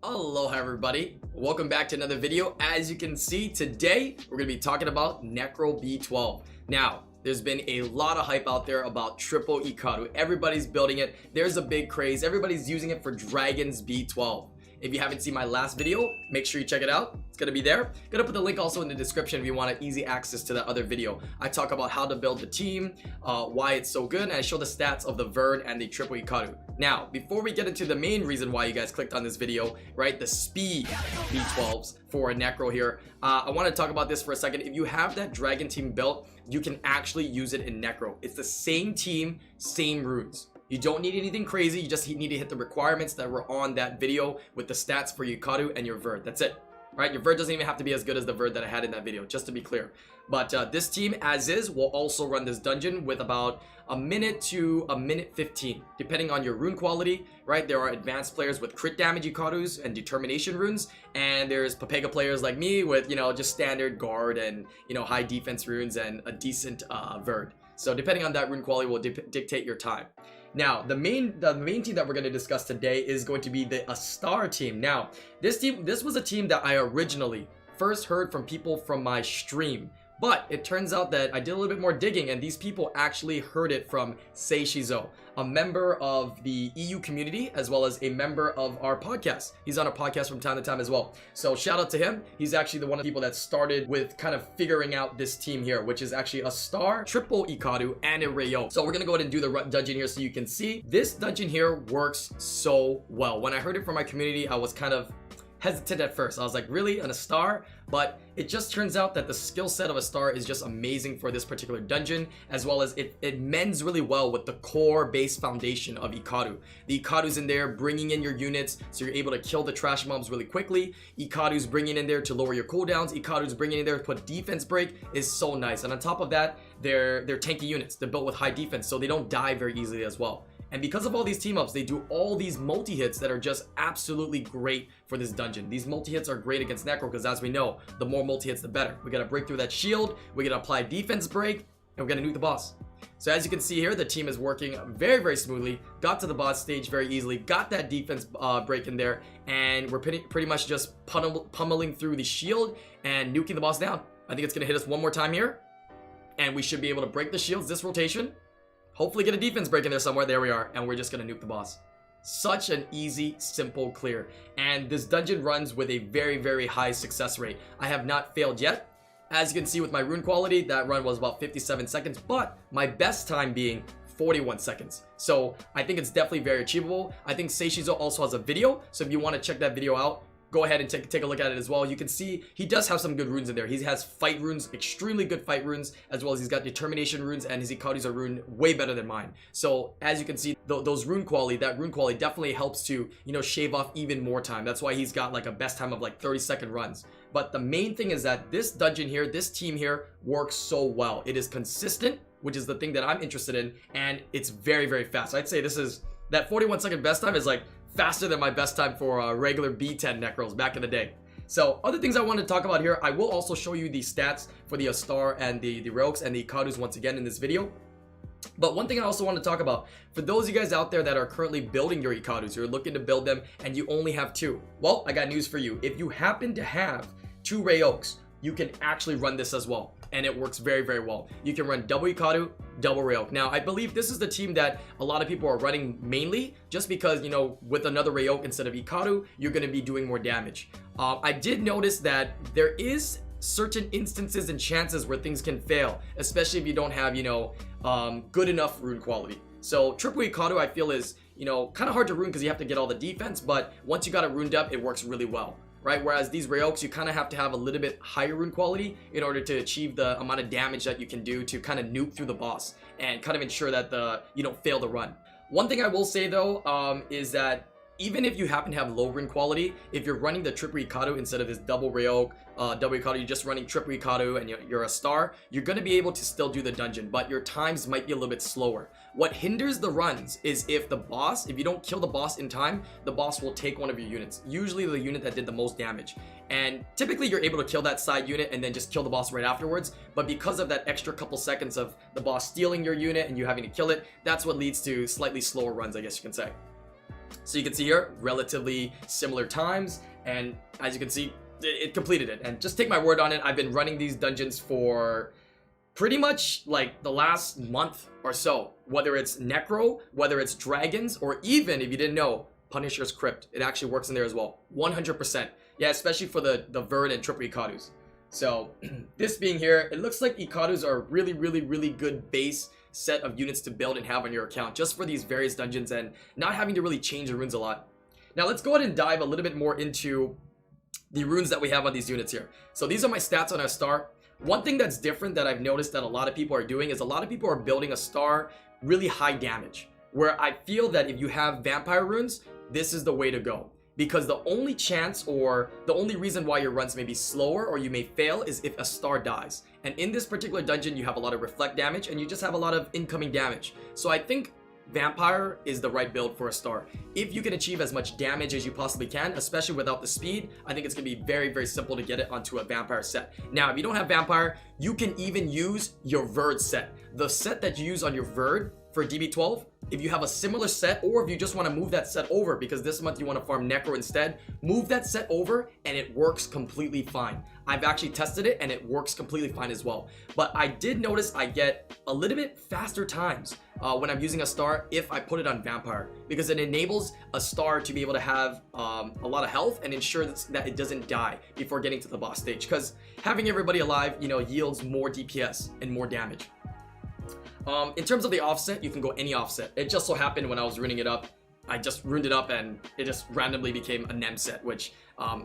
Aloha everybody, welcome back to another video. As you can see, today we're going to be talking about Necro B12. Now, there's been a lot of hype out there about triple Icaru. Everybody's building it. There's a big craze. Everybody's using it for Dragons B12. If you haven't seen my last video, make sure you check it out. It's gonna be there. Gonna put the link also in the description if you want easy access to that other video. I talk about how to build the team, why it's so good, and I show the stats of the Verd and the triple Icaru. Now, before we get into the main reason why you guys clicked on this video, right, the speed B12s for a Necro here, I want to talk about this for a second. If you have that Dragon team built, you can actually use it in Necro. It's the same team, same runes. You don't need anything crazy. You just need to hit the requirements that were on that video with the stats for Icaru and your Verd. That's it. Right? Your Verd doesn't even have to be as good as the Verd that I had in that video, just to be clear. But this team, as is, will also run this dungeon with about a minute to a minute 15, depending on your rune quality, right? There are advanced players with crit damage Icarus and determination runes, and there's Papega players like me with, just standard guard and, high defense runes and a decent Verd. So depending on that rune quality will dictate your time. Now, the main team that we're going to discuss today is going to be the Astar team. Now, this was a team that I originally first heard from people from my stream. But it turns out that I did a little bit more digging, and these people actually heard it from Seishizo, a member of the EU community, as well as a member of our podcast. He's on our podcast from time to time as well. So shout out to him. He's actually the one of the people that started with kind of figuring out this team here, which is actually a Star, triple Icaru, and a Roaq. So we're going to go ahead and do the dungeon here so you can see. This dungeon here works so well. When I heard it from my community, I was kind of hesitant at first. I was like, really, an Astar? But it just turns out that the skill set of Astar is just amazing for this particular dungeon, as well as it mends really well with the core base foundation of Icaru. The Icaru's in there bringing in your units, so you're able to kill the trash mobs really quickly. Icaru's bringing in there to lower your cooldowns. Icaru's bringing in there to put defense break is so nice. And on top of that, they're tanky units. They're built with high defense, so they don't die very easily as well. And because of all these team ups, they do all these multi-hits that are just absolutely great for this dungeon. These multi-hits are great against Necro because, as we know, the more multi-hits, the better. We gotta break through that shield, we gotta apply defense break, and we're gonna nuke the boss. So as you can see here, the team is working very, very smoothly. Got to the boss stage very easily, got that defense break in there, and we're pretty much just pummeling through the shield and nuking the boss down. I think it's gonna hit us one more time here, and we should be able to break the shields this rotation. Hopefully get a defense break in there somewhere. There we are. And we're just going to nuke the boss. Such an easy, simple clear. And this dungeon runs with a very, very high success rate. I have not failed yet. As you can see with my rune quality, that run was about 57 seconds. But my best time being 41 seconds. So I think it's definitely very achievable. I think Seishizo also has a video. So if you want to check that video out, go ahead and take a look at it as well. You can see he does have some good runes in there. He has fight runes, extremely good fight runes, as well as he's got determination runes, and his Icaru's are rune way better than mine. So as you can see, that rune quality definitely helps to, shave off even more time. That's why he's got like a best time of like 30-second runs. But the main thing is that this dungeon here, this team here works so well. It is consistent, which is the thing that I'm interested in, and it's very, very fast. I'd say that 41-second best time is like faster than my best time for regular B10 Necros back in the day. So other things I want to talk about here, I will also show you the stats for the Astar and the Roaqs and the Icarus once again in this video. But one thing I also want to talk about, for those of you guys out there that are currently building your Icarus, you're looking to build them and you only have two. Well, I got news for you. If you happen to have two Roaqs, you can actually run this as well. And it works very, very well. You can run double Icaru, double Roaq. Now, I believe this is the team that a lot of people are running mainly just because, with another Roaq instead of Icaru, you're going to be doing more damage. I did notice that there is certain instances and chances where things can fail, especially if you don't have, good enough rune quality. So triple Icaru, I feel, is, kind of hard to rune because you have to get all the defense, but once you got it runed up, it works really well. Right, whereas these Roaqs, you kind of have to have a little bit higher rune quality in order to achieve the amount of damage that you can do to kind of nuke through the boss and kind of ensure that you don't fail the run. One thing I will say though, is that even if you happen to have low rune quality, if you're running the triple Icaru instead of this double Roaq, double Icaru, you're just running triple Icaru and you're a Star, you're going to be able to still do the dungeon, but your times might be a little bit slower. What hinders the runs is if you don't kill the boss in time, the boss will take one of your units, usually the unit that did the most damage. And typically you're able to kill that side unit and then just kill the boss right afterwards. But because of that extra couple seconds of the boss stealing your unit and you having to kill it, that's what leads to slightly slower runs, I guess you can say. So you can see here, relatively similar times, and as you can see, it completed it. And just take my word on it, I've been running these dungeons for pretty much like the last month or so, whether it's Necro, whether it's Dragons, or even, if you didn't know, Punisher's Crypt. It actually works in there as well, 100%. Yeah, especially for the Verd and triple Icarus. So this being here, it looks like Icarus are a really good base set of units to build and have on your account just for these various dungeons and not having to really change the runes a lot. Now let's go ahead and dive a little bit more into the runes that we have on these units here. So these are my stats on Astar. One thing that's different that I've noticed that a lot of people are doing is a lot of people are building Astar really high damage, where I feel that if you have vampire runes, this is the way to go. Because the only chance or the only reason why your runs may be slower or you may fail is if Astar dies. And in this particular dungeon, you have a lot of reflect damage and you just have a lot of incoming damage. So I think Vampire is the right build for Astar. If you can achieve as much damage as you possibly can, especially without the speed, I think it's going to be very simple to get it onto a Vampire set. Now, if you don't have Vampire, you can even use your Verd set. The set that you use on your Verd for DB12, if you have a similar set, or if you just want to move that set over because this month you want to farm Necro instead, move that set over and it works completely fine. I've actually tested it and it works completely fine as well. But I did notice I get a little bit faster times when I'm using Astar if I put it on Vampire, because it enables Astar to be able to have a lot of health and ensure that it doesn't die before getting to the boss stage, because having everybody alive, you know, yields more DPS and more damage. In terms of the offset, you can go any offset. It just so happened when I was running it up, I just ruined it up and it just randomly became a NEM set, which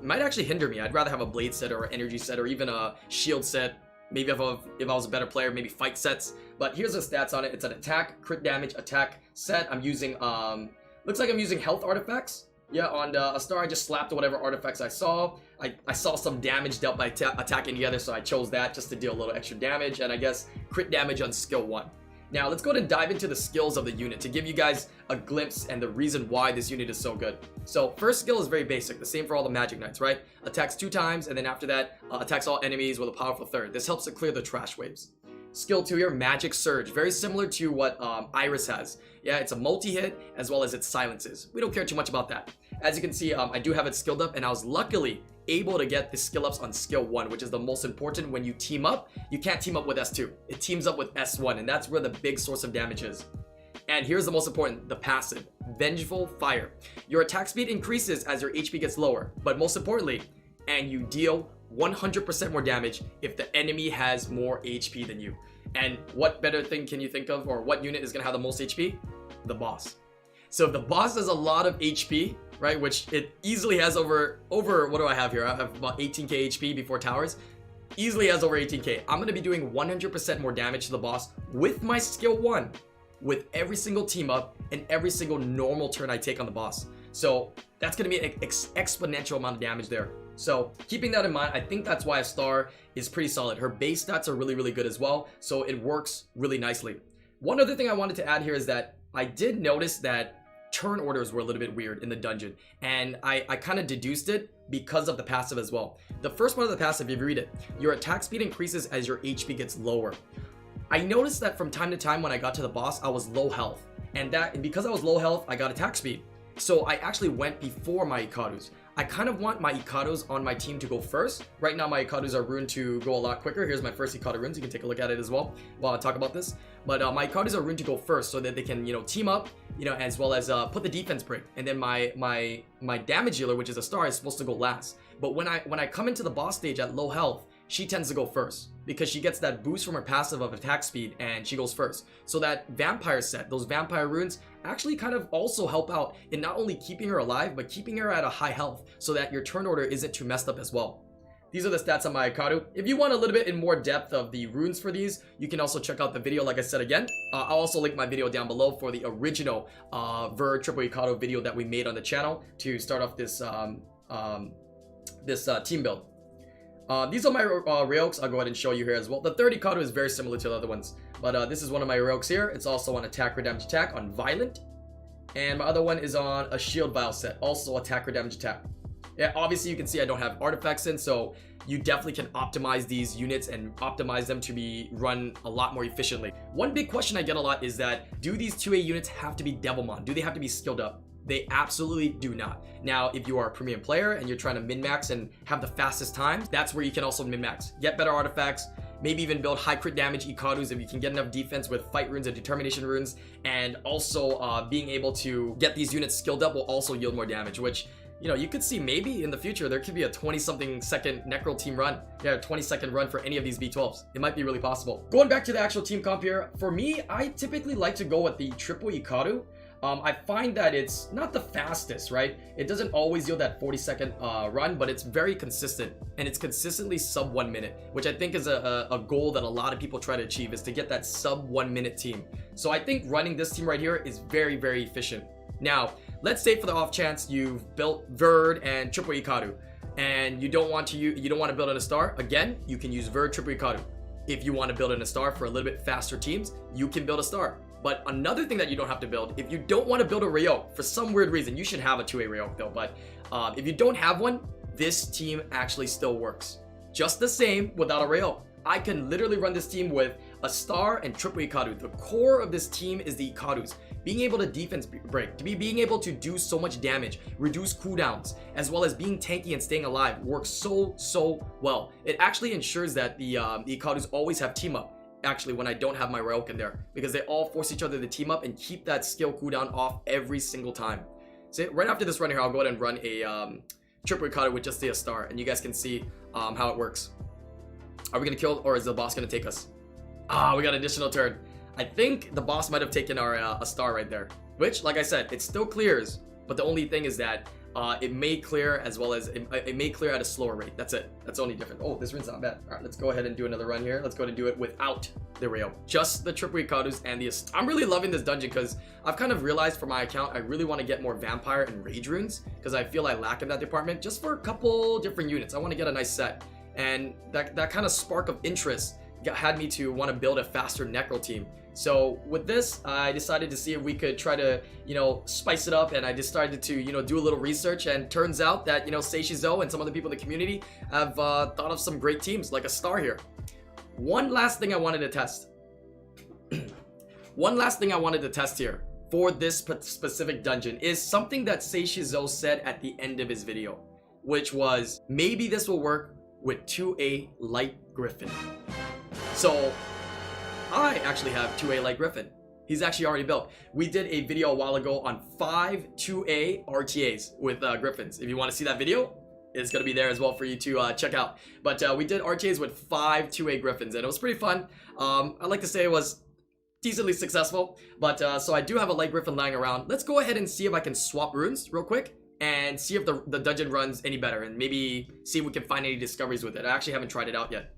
might actually hinder me. I'd rather have a blade set or an energy set or even a shield set. Maybe if I was a better player, maybe fight sets. But here's the stats on it. It's an attack, crit damage, attack set. I'm using, looks like I'm using health artifacts. Yeah, on Astar, I just slapped whatever artifacts I saw. I saw some damage dealt by attacking together, so I chose that just to deal a little extra damage. And I guess crit damage on skill 1. Now, let's go ahead and dive into the skills of the unit to give you guys a glimpse and the reason why this unit is so good. So, first skill is very basic, the same for all the Magic Knights, right? Attacks 2 times, and then after that, attacks all enemies with a powerful third. This helps to clear the trash waves. Skill 2 here, Magic Surge, very similar to what Iris has. Yeah, it's a multi-hit as well as its silences. We don't care too much about that. As you can see, I do have it skilled up, and I was luckily able to get the skill ups on skill 1, which is the most important. When you team up, you can't team up with S2. It teams up with S1, and that's where the big source of damage is. And here's the most important, the passive, Vengeful Fire. Your attack speed increases as your HP gets lower, but most importantly, and you deal 100% more damage if the enemy has more HP than you. And what better thing can you think of, or what unit is going to have the most HP? The boss. So if the boss has a lot of HP, right, which it easily has over what do I have here? I have about 18k HP before towers. Easily has over 18k. I'm going to be doing 100% more damage to the boss with my skill 1, with every single team up and every single normal turn I take on the boss. So that's going to be an exponential amount of damage there. So keeping that in mind, I think that's why Astar is pretty solid. Her base stats are really good as well, so it works really nicely. One other thing I wanted to add here is that I did notice that turn orders were a little bit weird in the dungeon, and I kind of deduced it because of the passive as well. The first one of the passive, if you read it, your attack speed increases as your HP gets lower. I noticed that from time to time when I got to the boss, I was low health, and because I was low health, I got attack speed. So I actually went before my Icarus. I kind of want my Icarus on my team to go first. Right now my Icarus are runed to go a lot quicker. Here's my first Icaru runes. You can take a look at it as well while I talk about this. But my Icarus are runed to go first so that they can, you know, team up, you know, as well as put the defense break. And then my damage dealer, which is Astar, is supposed to go last. But when I come into the boss stage at low health, she tends to go first because she gets that boost from her passive of attack speed and she goes first. So that vampire set, those vampire runes actually kind of also help out in not only keeping her alive, but keeping her at a high health so that your turn order isn't too messed up as well. These are the stats on my Icaru. If you want a little bit in more depth of the runes for these, you can also check out the video, like I said again. I'll also link my video down below for the original Verd triple Icaru video that we made on the channel to start off this team build. These are my Roaqs. I'll go ahead and show you here as well. The third Icaru is very similar to the other ones, but this is one of my Roaqs here. It's also on attack, crit damage, attack on violent, and my other one is on a shield vial set, also attack, crit damage, attack. Yeah, obviously you can see I don't have artifacts in, so you definitely can optimize these units and optimize them to be run a lot more efficiently. One big question I get a lot is that, do these 2A units have to be Devilmon? Do they have to be skilled up? They absolutely do not. Now, if you are a premium player and you're trying to min-max and have the fastest times, that's where you can also min-max. Get better artifacts, maybe even build high crit damage Icarus if you can get enough defense with fight runes and determination runes, and also being able to get these units skilled up will also yield more damage, which, you know, you could see maybe in the future there could be a 20-something second Necro team run. Yeah, a 20-second run for any of these B12s. It might be really possible. Going back to the actual team comp here, for me, I typically like to go with the triple Icaru. I find that it's not the fastest, right? It doesn't always yield that 40-second run, but it's very consistent, and it's consistently sub 1 minute, which I think is a goal that a lot of people try to achieve, is to get that sub 1 minute team. So I think running this team right here is very, very efficient. Now, let's say for the off chance you've built Verd and triple Icaru, and you don't want to build an Astar. Again, you can use Verd triple Icaru. If you want to build an Astar for a little bit faster teams, you can build a Star. But another thing that you don't have to build, if you don't want to build a Roaq, for some weird reason, you should have a 2A Roaq though, but if you don't have one, this team actually still works. Just the same without a Roaq. I can literally run this team with a Star and triple Icaru. The core of this team is the Icarus. Being able to defense break, being able to do so much damage, reduce cooldowns, as well as being tanky and staying alive works so well. It actually ensures that the Icarus always have team up. Actually, when I don't have my Roaq in there, because they all force each other to team up and keep that skill cooldown off every single time. So right after this run here, I'll go ahead and run a triple Icaru with just the Astar, and you guys can see how it works. Are we gonna kill, or is the boss gonna take us? We got additional turn. I think the boss might have taken our Astar right there, which, like I said, it still clears, but the only thing is that it may clear, as well as it may clear at a slower rate. That's it. That's only different. Oh, this run's not bad. All right, let's go ahead and do another run here. Let's go ahead and do it without the Roaq. Just the triple Icarus and the Astar. I'm really loving this dungeon because I've kind of realized for my account, I really want to get more Vampire and Rage runes because I feel I lack in that department just for a couple different units. I want to get a nice set. And that kind of spark of interest had me to want to build a faster Necro team. So with this, I decided to see if we could try to, you know, spice it up, and I decided to, you know, do a little research, and turns out that, you know, Seishizo and some other people in the community have thought of some great teams like Astar here. One last thing I wanted to test. One last thing I wanted to test here for this specific dungeon is something that Seishizo said at the end of his video, which was maybe this will work with 2A Light Griffin. So I actually have 2A Light Griffin. He's actually already built. We did a video a while ago on 5 2A RTAs with Griffins. If you want to see that video, it's going to be there as well for you to check out. But we did RTAs with 5 2A Griffins, and it was pretty fun. I'd like to say it was decently successful. But so I do have a Light Griffin lying around. Let's go ahead and see if I can swap runes real quick and see if the dungeon runs any better, and maybe see if we can find any discoveries with it. I actually haven't tried it out yet.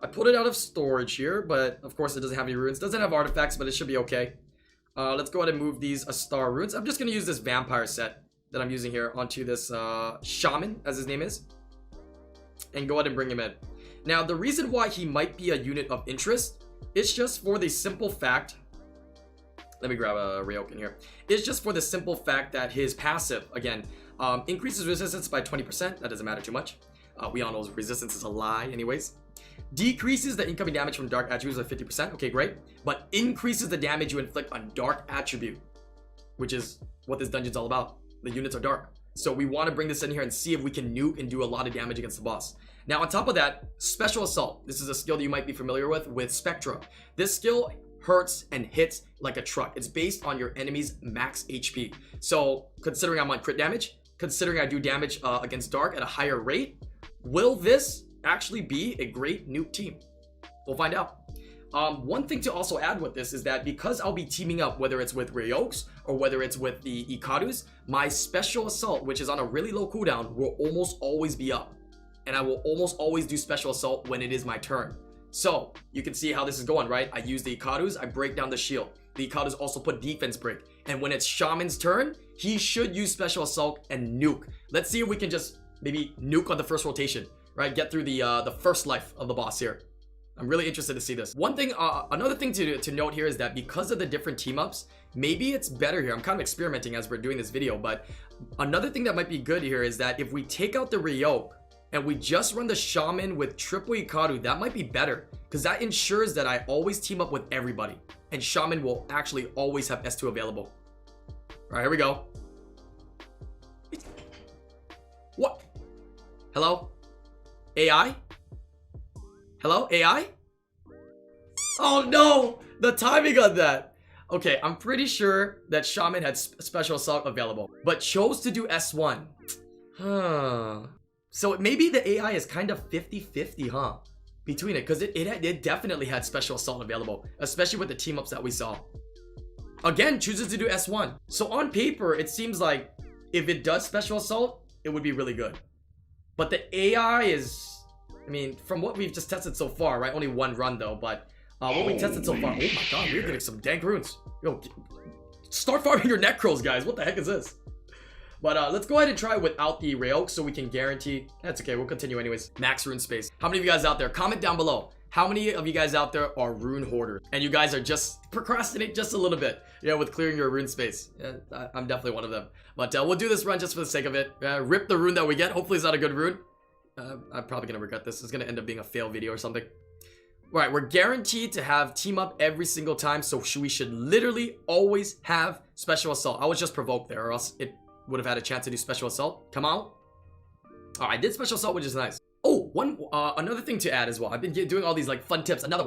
I pulled it out of storage here, but of course it doesn't have any runes. Doesn't have artifacts, but it should be okay. Let's go ahead and move these Astar runes. I'm just going to use this vampire set that I'm using here onto this shaman, as his name is, and go ahead and bring him in. Now, the reason why he might be a unit of interest is just for the simple fact... Let me grab a Roaq in here. It's just for the simple fact that his passive, again, increases resistance by 20%. That doesn't matter too much. We all know resistance is a lie anyways. Decreases the incoming damage from dark attributes by 50%. Okay, great. But increases the damage you inflict on dark attribute, which is what this dungeon's all about. The units are dark. So we want to bring this in here and see if we can nuke and do a lot of damage against the boss. Now, on top of that, Special Assault. This is a skill that you might be familiar with Spectra. This skill hurts and hits like a truck. It's based on your enemy's max HP. So considering I'm on crit damage, considering I do damage against dark at a higher rate, will this actually be a great nuke team? We'll find out. One thing to also add with this is that because I'll be teaming up, whether it's with Roaqs or whether it's with the Icarus, my Special Assault, which is on a really low cooldown, will almost always be up. And I will almost always do Special Assault when it is my turn. So you can see how this is going, right? I use the Icarus, I break down the shield. The Icarus also put defense break. And when it's Shaman's turn, he should use Special Assault and nuke. Let's see if we can just maybe nuke on the first rotation, right? Get through the first life of the boss here. I'm really interested to see this. One thing, another thing to note here is that because of the different team ups, maybe it's better here. I'm kind of experimenting as we're doing this video, but another thing that might be good here is that if we take out the Roaq and we just run the Shaman with triple Icaru, that might be better because that ensures that I always team up with everybody, and Shaman will actually always have S2 available. All right, here we go. Hello? AI? Hello? AI? Oh no! The timing on that! Okay, I'm pretty sure that Shaman had Special Assault available, but chose to do S1. Huh. So maybe the AI is kind of 50-50, huh? Between it, because it definitely had Special Assault available, especially with the team-ups that we saw. Again, chooses to do S1. So on paper, it seems like if it does Special Assault, it would be really good. But the AI is, I mean, from what we've just tested so far, right? Only one run though, but what we tested so far, oh my god, we're getting some dank runes. Yo, start farming your necros, guys. What the heck is this? But let's go ahead and try it without the Roaq so we can guarantee. That's okay, we'll continue anyways. Max rune space. How many of you guys out there? Comment down below. How many of you guys out there are rune hoarders? And you guys are just procrastinate just a little bit, with clearing your rune space. Yeah, I'm definitely one of them. But we'll do this run just for the sake of it. Rip the rune that we get. Hopefully it's not a good rune. I'm probably gonna regret this. It's gonna end up being a fail video or something. All right, we're guaranteed to have team up every single time, so we should literally always have Special Assault. I was just provoked there, or else it would have had a chance to do Special Assault. Come on. Oh, I did Special Assault, which is nice. Oh, another thing to add as well. I've been doing all these like fun tips. Another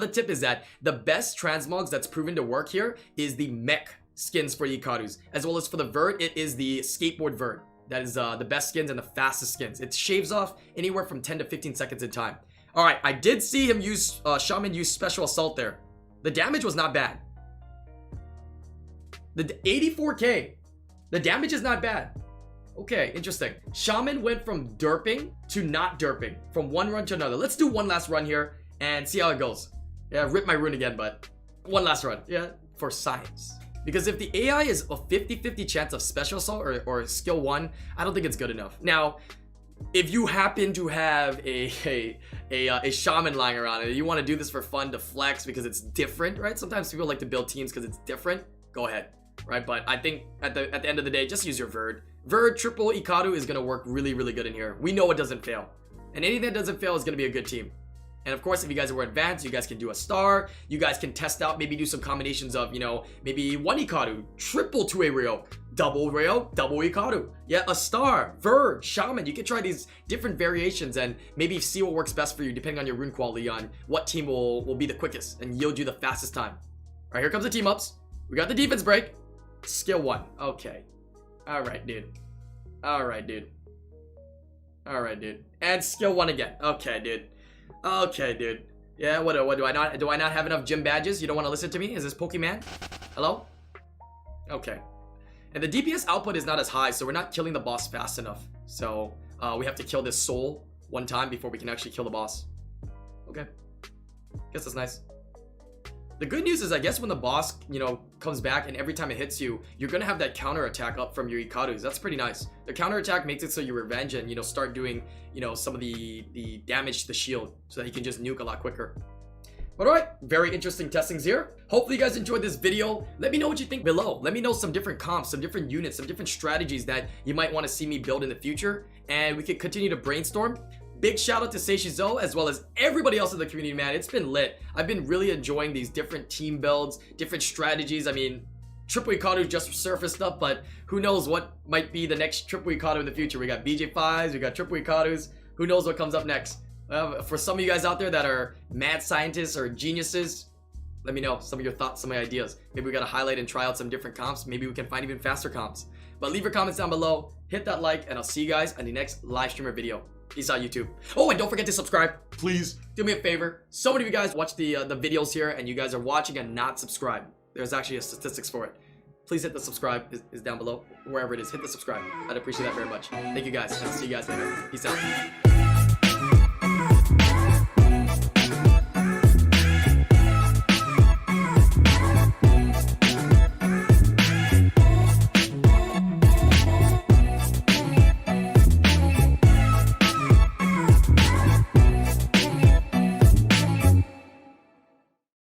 tip is that the best transmogs that's proven to work here is the mech skins for Icarus, as well as for the vert. It is the skateboard vert. That is the best skins and the fastest skins. It shaves off anywhere from 10 to 15 seconds in time. All right, I did see him use Shaman use Special Assault there. The damage was not bad. The 84k. The damage is not bad. Okay, interesting. Shaman went from derping to not derping, from one run to another. Let's do one last run here and see how it goes. Yeah, rip my rune again, but one last run. Yeah, for science. Because if the AI is a 50-50 chance of Special Assault or skill 1, I don't think it's good enough. Now, if you happen to have a Shaman lying around and you want to do this for fun to flex because it's different, right? Sometimes people like to build teams because it's different. Go ahead, right? But I think at the end of the day, just use your Verd. Verd triple Icaru is going to work really, really good in here. We know it doesn't fail. And anything that doesn't fail is going to be a good team. And of course, if you guys are more advanced, you guys can do a star. You guys can test out, maybe do some combinations of, maybe one Icaru, triple to a Roaq, double Roaq, double Icaru. Yeah, a star, Verd, Shaman. You can try these different variations and maybe see what works best for you depending on your rune quality, on what team will be the quickest and yield you the fastest time. All right, here comes the team ups. We got the defense break. Skill 1. Okay. All right, dude. All right, dude. All right, dude. And skill 1 again. Okay, dude. Okay, dude. Yeah, what do I not have enough gym badges? You don't want to listen to me? Is this Pokemon? Hello? Okay. And the DPS output is not as high, so we're not killing the boss fast enough. So we have to kill this soul one time before we can actually kill the boss. Okay. Guess that's nice. The good news is, I guess when the boss, comes back and every time it hits you, you're gonna have that counter attack up from your Icarus. That's pretty nice. The counter attack makes it so you revenge and, start doing, some of the damage to the shield so that you can just nuke a lot quicker. But alright, very interesting testings here. Hopefully you guys enjoyed this video. Let me know what you think below. Let me know some different comps, some different units, some different strategies that you might want to see me build in the future. And we can continue to brainstorm. Big shout out to Seishizo as well as everybody else in the community, man. It's been lit. I've been really enjoying these different team builds, different strategies. I mean, triple Icaru just surfaced up, but who knows what might be the next triple Icaru in the future. We got BJ5s, we got triple Icarus. Who knows what comes up next? For some of you guys out there that are mad scientists or geniuses, let me know some of your thoughts, some of your ideas. Maybe we got to highlight and try out some different comps. Maybe we can find even faster comps. But leave your comments down below, hit that like, and I'll see you guys in the next live streamer video. Peace out, YouTube. Oh, and don't forget to subscribe. Please do me a favor. So many of you guys watch the videos here, and you guys are watching and not subscribed. There's actually a statistics for it. Please hit the subscribe is down below, wherever it is. Hit the subscribe. I'd appreciate that very much. Thank you guys, and I'll see you guys later. Peace out.